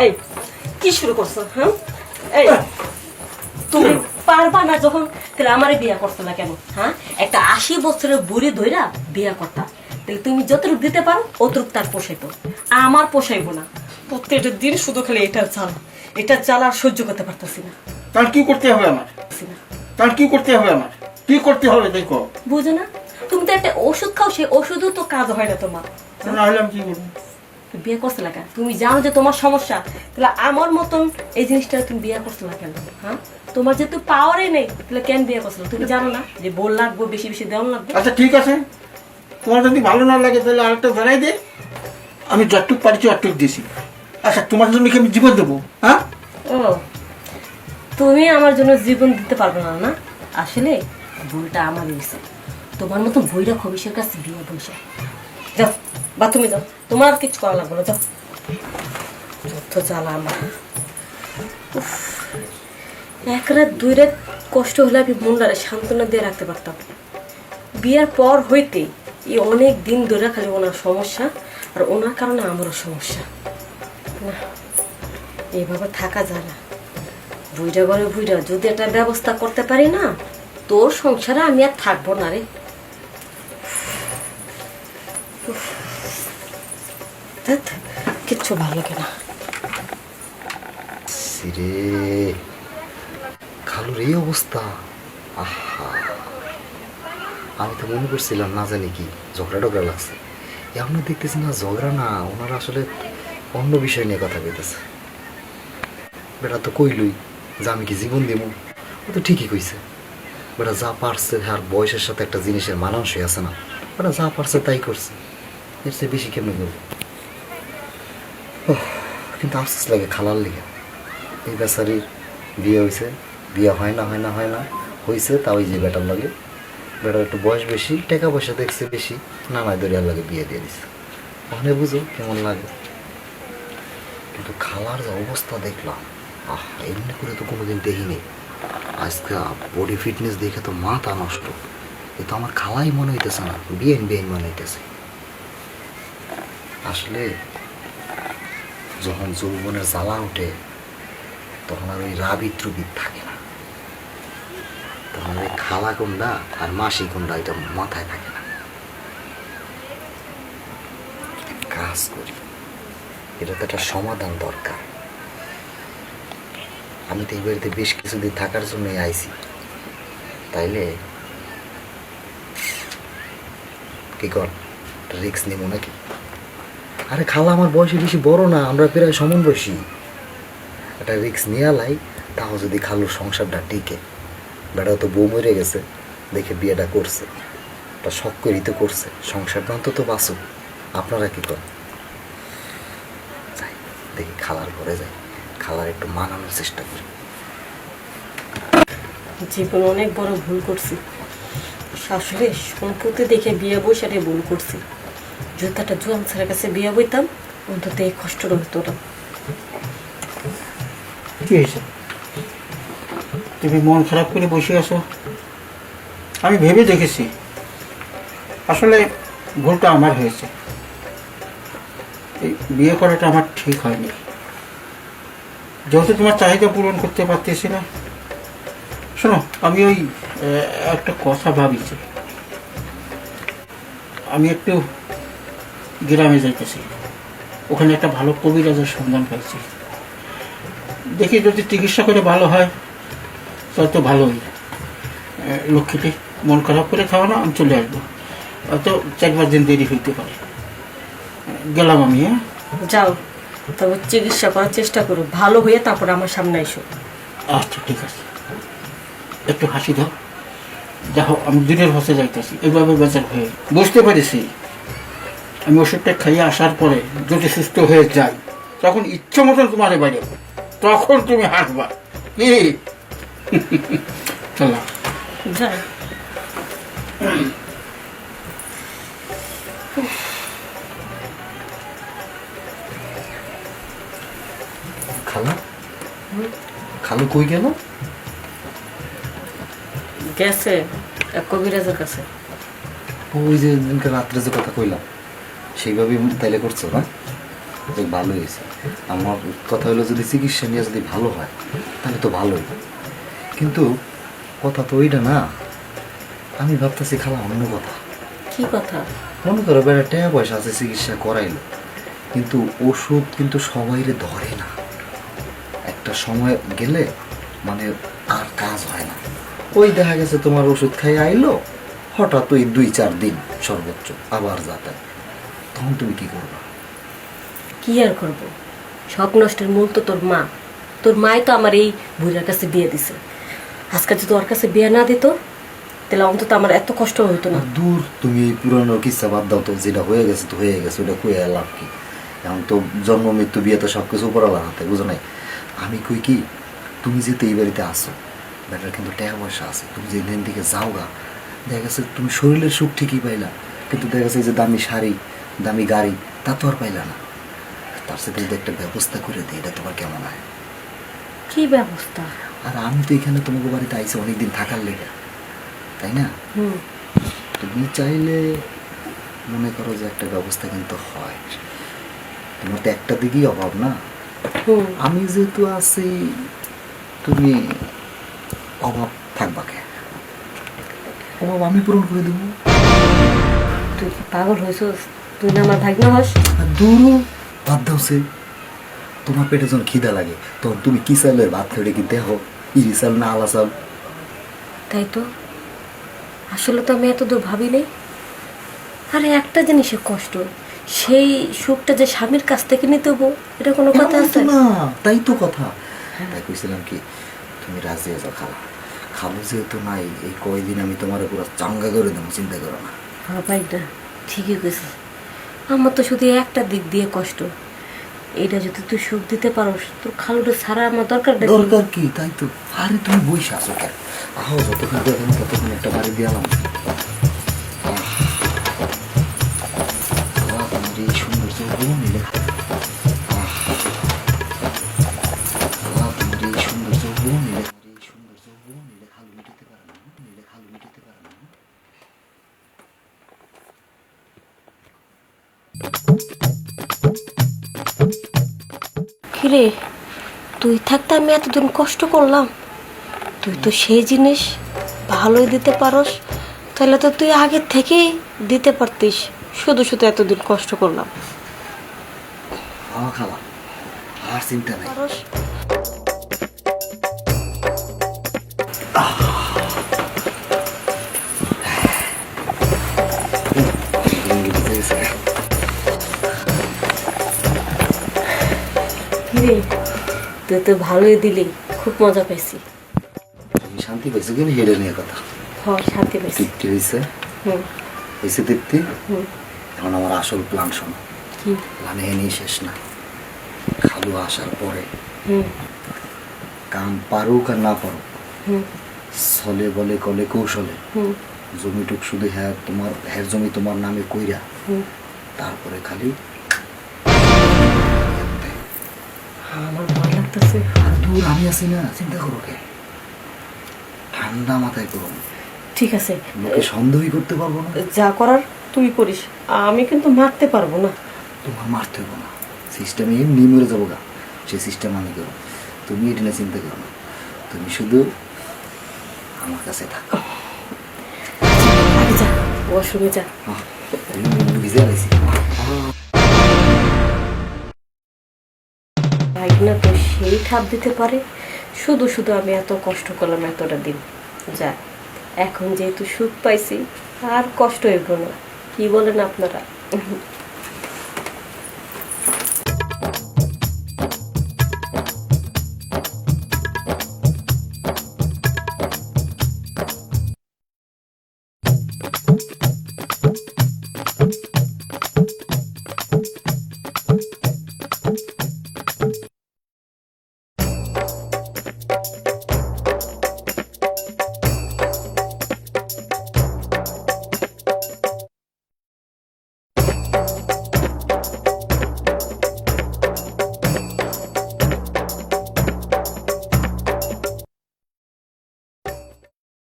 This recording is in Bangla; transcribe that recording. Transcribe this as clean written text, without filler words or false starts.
এই কি শুরু করছো? হ্যাঁ, এই তুমি পারবা না যখন, তাহলে আমারে বিয়া করছো না কেন? হ্যাঁ, একটা 80 বছরের বুড়ি ধইরা বিয়া করতা, তাহলে তুমি যতটুকু দিতে পারো অতটুকু তার পোষাইতো, আমার পোষাইবো না। প্রত্যেকটা দিন শুধু খালি এটা জ্বালা আর সহ্য করতে পারতেছি না। তার কি করতে হবে আমার? তার কি করতে হবে আমার? কি করতে হবে দেখো। বুঝো না, তুমি তো একটা ওষুধ খাও, সেই ওষুধও তো কাজ হয় না তোমার। না হলে আমি কি করবো? বিয়ে করছো না কেন? তুমি জানো যে তোমার সমস্যা, তাহলে আমার মতন এই জিনিসটা তুমি বিয়ে করছো না কেন? হ্যাঁ, তোমার যেহেতু পাওয়ারই নেই, তাহলে কেন বিয়ে করছো? তুমি জানো না যে বল লাগবে, বেশি বেশি দেওয়া লাগবে? আচ্ছা ঠিক আছে, তোমার যদি ভালো না লাগে তাহলে আরেকটা ধরাই দে, আমি যতটুক পারছি অতটুক দিছি। আচ্ছা তোমার জন্য কি আমি জীবন দেবো? হ্যাঁ, ও, তুমি আমার জন্য জীবন দিতে পারবে না? না, আসলে ভুলটা আমারই হয়েছে। তোমার মতন বইরা খবিসের কাছে বিয়ে বসে যাও, বা তুমি যাও, তোমার আর কিছু করা লাগবে না, যাও। যত জ্বালা আমার। উফ, এক রাত দুই রাত কষ্ট হলে আমি মনটারে সান্ত্বনা দিয়ে রাখতে পারতাম। বিয়ের পর হইতে এই অনেক দিন ধরে খালি ওনার সমস্যা, আর ওনার কারণে আমারও সমস্যা। না, এইভাবে থাকা যায় না। বুইড়া ঘরে বুইড়া যদি একটা ব্যবস্থা করতে পারি না, তোর সংসারে আমি আর থাকবো না রে। উফ, ধ্যাৎ, কিচ্ছু ভালো লাগে না। সিরে খালুর এই অবস্থা, আহা, আমি তো মনে করছিলাম না জানি কি ঝগড়া টগড়া লাগছে, এখন দেখতেছি না ঝগড়া না, ওনারা আসলে অন্য বিষয় নিয়ে কথা কইতেছে। বেটা তো কইলই যে আমি কি জীবন দিব, ও তো ঠিকই কইছে। বেটা যা পারছে, আর বয়সের সাথে একটা জিনিসের মানানসই আছে না, বেটা যা পারছে তাই করছে, এর চেয়ে বেশি কেমন করবো। কিন্তু আফসোস লাগে খালার লেগে, এই বেচারির বিয়ে হয়েছে, বিয়ে হয় না হয়েছে, তাও ওই যে বেটার লাগে, বেটার একটু বয়স বেশি, টাকা পয়সা দেখছে বেশি, নানায় দরিয়ার লাগে বিয়ে দিয়ে দিছে। ওখানে বুঝো কেমন লাগে। কিন্তু খালার যে অবস্থা দেখলাম, এমনি করে তো কোনোদিন দেখিনি। আজকে বডি ফিটনেস দেখে তো মাথা নষ্ট। এ তো আমার খালাই মনে হইতেছে না, বিয়েন মনে হইতেছে। আসলে যখন যৌবনের জ্বালা ওঠে, তখন আর ওই রাবিদ রুবিদ থাকে না, তখন ওই খালা কোনটা আর মাসি কোনটা এটা মাথায় থাকে না। কাজ করি, এটা তো একটা সমাধান দরকার। আমি তো এই বাড়িতে বেশ কিছুদিন থাকার জন্যই আইছি, তাইলে কি কর রিক্স নিব নাকি? আরে খালা আমার বয়সে বেশি বড় না, আমরা প্রায় সমান বয়সী। একটা রিক্স নিয়ে লাই, তাও যদি খালুর সংসারটা টিকে। বেটা তো বউ মরে গেছে দেখে বিয়েটা করছে, তা শখ করেই তো করছে, সংসারটা অন্তত বাঁচুক। আপনারা কি করেন? যাই দেখি খালার ঘরে যাই, খালার একটু মানানোর চেষ্টা করি। জীবনে অনেক বড় ভুল করছি, শাশুড়ি সম্পত্তি দেখে বিয়ে বই সেটাই ভুল করছি। যদি একটা জোয়ান ছেলের কাছে বিয়ে বইতাম, অন্তত এই কষ্টটা হতো না। কি হয়েছে? তুমি মন খারাপ করে বসে আছো? আমি ভেবে দেখেছি, আসলে ভুলটা আমার হয়েছে। এই বিয়ে করাটা আমার ঠিক হয়নি, যেহেতু তোমার চাহিদা পূরণ করতে পারতেছি না। শোনো, আমি ওই একটা কথা ভাবিছি, আমি একটু গ্রামে যাইতেছি, ওখানে একটা ভালো কবিরাজের সন্ধান পাইছি। দেখি যদি চিকিৎসা করে ভালো হয় তাহলে তো ভালোই। লক্ষ্মীটি মন খারাপ করে খাওয়া না, আমি চলে আসবো, হয়তো 4-5 দিন দেরি হইতে পারে। গেলাম আমি। হ্যাঁ, যাও, তবে চিকিৎসা করার চেষ্টা করো, ভালো হয়ে তারপর আমার সামনে এসো। আচ্ছা ঠিক আছে, একটু হাসি দাও। দেখো আমি দূরের ভাষে যাইতেছি, এইভাবে বেচার হয়ে বুঝতে পেরেছি। আমি ওষুধটা খাইয়ে আসার পরে যদি সুস্থ হয়ে যাই, তখন ইচ্ছে মতন তোমার বাইরে, তখন তুমি হাসবা। কি চলো যাও। খালা, খালু কই গেল? গেছে এক কবিরাজের কাছে। ওই যে দিনকে রাত্রে যে কথা কইলাম, সেইভাবেই তাইলে করছো না? তো ভালো হয়েছে। আমার কথা হলো যদি চিকিৎসা নিয়ে যদি ভালো হয় তাহলে তো ভালোই, কিন্তু কথা তো ওইটা না। আমি ভাবতেছি খালা অন্য কথা। কি কথা? মনে করো বেড়া টাকা পয়সা আছে, চিকিৎসা করাইলো, কিন্তু ওষুধ কিন্তু সবাইরে ধরে না। একটা সময় গেলে মানে আর কাজ হয় না। ওই দেখা গেছে তোমার ওষুধ খাই আইলো, হঠাৎ ওই 2-4 দিন সর্বোচ্চ আবার যাতায়াত, তখন তুমি কি করবে? কি আর করবো? সব নষ্টের মূল তো তোর মা। তোর মাই তো আমার এই বুড়ার কাছে বিয়ে দিছে। আজকে যদি ওর কাছে বিয়ে না দিত তাহলে অন্তত আমার এত কষ্ট হইতো না। দূর, তুমি এই পুরানো কিস্সা বাদ দাও তো। যেটা হয়ে গেছে তো হয়ে গেছে, ওটা কয়ে লাভ কি? এখন তো জন্ম মৃত্যু বিয়ে তো সব কিছু উপরালার হাতে, বুঝো নাই? আমি কই কি, তুমি যেহেতু এই বাড়িতে আসো, বেটার কিন্তু টাকা পয়সা আছে। তুমি যে দিন দিকে যাও গা, দেখা গেছে তুমি শরীরের সুখ ঠিকই পাইলা, কিন্তু দেখা গেছে এই যে দামি শাড়ি, দামি গাড়ি, তা তো আর পাইলা না। তার সাথে যদি একটা ব্যবস্থা করে দিই, এটা তোমার কেমন হয়? কি ব্যবস্থা? আর আমি তো এখানে তোমাকে বাড়িতে আইসি অনেকদিন থাকার লেগে, তাই না? তুমি চাইলে মনে করো যে একটা ব্যবস্থা কিন্তু হয়। তোমার তো একটা দিকেই অভাব না। আমি যেহেতু আছি, তুমি অভাব থাকবা কে? অভাব আমি পূরণ করে দেবো। তুই কি পাগল হয়েছিস? তুই না আমার ভাগ্না হস? আর দূর বাদ দাও সে। তোমার পেটে যখন খিদা লাগে তখন তুমি কি চালের ভাত খেয়ে কি দেহ, ইরি চাল না আলা চাল? তাই তো, আসলে তো আমি এত দূর ভাবি নাই। আরে একটা জিনিসের কষ্ট, সেই সুখটা যে স্বামীর কাছ থেকে নিতে হবো, এটা কোনো কথা এমন আছে? তো না, তাই তো কথা। তাই কইছিলাম কি, তুমি রাজি হয়ে যাও খালা। খালু যেহেতু নাই, এই কয়দিন আমি তোমার পুরো চাঙ্গা করে দেবো, চিন্তা করো না। হ্যাঁ ভাই, না ঠিকই কইছিস। আমার তো শুধু একটা দিক দিয়ে কষ্ট, এটা যদি তুই সুখ দিতে পারোস, তোর খালুটা ছাড়া আমার দরকার নেই। দরকার কি? তাই তো। আরে তুমি বইসা আছো কেন? আহ, যতক্ষণ দেখেন ততক্ষণ একটা বাড়ি দিয়ালাম। তোমার এই সুন্দর যৌবন নিলে, তোমার এই সুন্দর যৌবন নিলে, এই সুন্দর যৌবন নিলে খালু মিটাতে পারে না, নিলে খালু মিটাতে পারে না। কিরে, তুই থাকতে আমি এতদিন কষ্ট করলাম, তুই তো সেই জিনিস ভালোই দিতে পারস, তাহলে তো তুই আগের থেকেই দিতে পারতিস। শুধু শুধু এতদিন কষ্ট করলাম। খাওয়া খাওয়া আর চিন্তা নাই। পারস। কিরে, তুই তো ভালোই দিলি, খুব মজা পাইছি। আমি শান্তি পাইছি কিন্তু হেডে নিয়ে কথা। শান্তি পাইছি। তৃপ্তি হয়েছে, হুম হয়েছে তৃপ্তি। হুম। এখন আমার আসল প্ল্যান শোনো। কি? প্ল্যান এ নিয়ে শেষ না। খালু আসার পরে হুম কাম পারুক আর না পারুক, হুম ছলে বলে কলে কৌশলে হুম জমিটুক শুধু হ্যাঁ তোমার, হ্যাঁ জমি তোমার নামে কইরা, হুম। তারপরে খালি আমার ভয় লাগতেছে। আর দূর আমি আছি না, চিন্তা করো কে? ঠান্ডা মাথায় করো, ঠিক আছে, লোকে সন্দেহই করতে পারবো না। যা করার তুই করিস, আমি কিন্তু মারতে পারবো না। তোমার মারতে হবো না, সিস্টেমে এমনি মরে যাবো গা, সেই সিস্টেম আমি করো। তুমি এটা নিয়ে চিন্তা করো না, তুমি শুধু আমার কাছে থাকো। আগে যা, ওয়াশরুমে যা। ভিজে গেছি। ভাইগনা তো সেই ঠাপ দিতে পারে, শুধু শুধু আমি এত কষ্ট করলাম এতটা দিন। যা, এখন যেহেতু সুখ পাইছি আর কষ্ট হইব না। কি বলেন আপনারা?